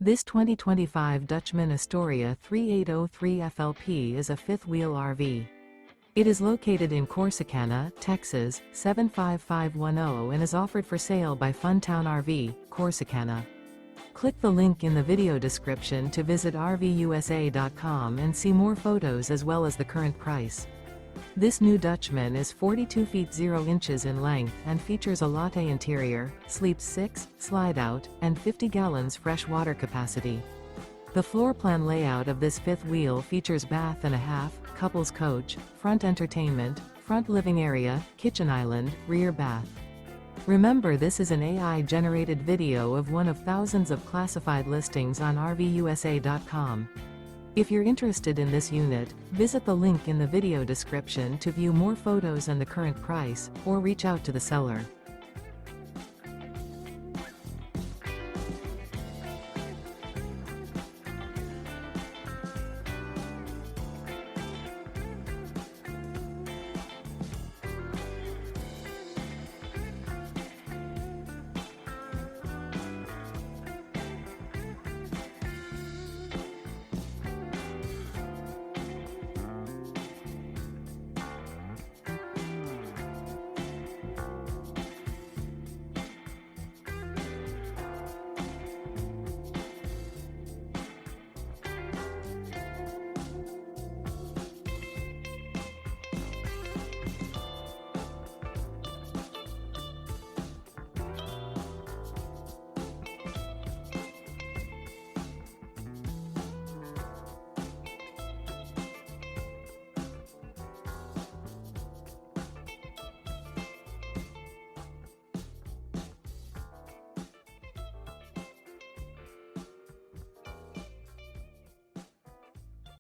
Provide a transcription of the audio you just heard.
This 2025 Dutchmen Astoria 3803 FLP is a fifth-wheel RV. It is located in Corsicana, Texas, 75510 and is offered for sale by Funtown RV, Corsicana. Click the link in the video description to visit RVUSA.com and see more photos as well as the current price. This new Dutchman is 42 feet 0 inches in length and features a LATTE interior, sleeps 6, slide-out, and 50 gallons fresh water capacity. The floor plan layout of this fifth wheel features bath and a half, couples coach, front entertainment, front living area, kitchen island, rear bath. Remember, this is an AI-generated video of one of thousands of classified listings on RVUSA.com. If you're interested in this unit, visit the link in the video description to view more photos and the current price, or reach out to the seller.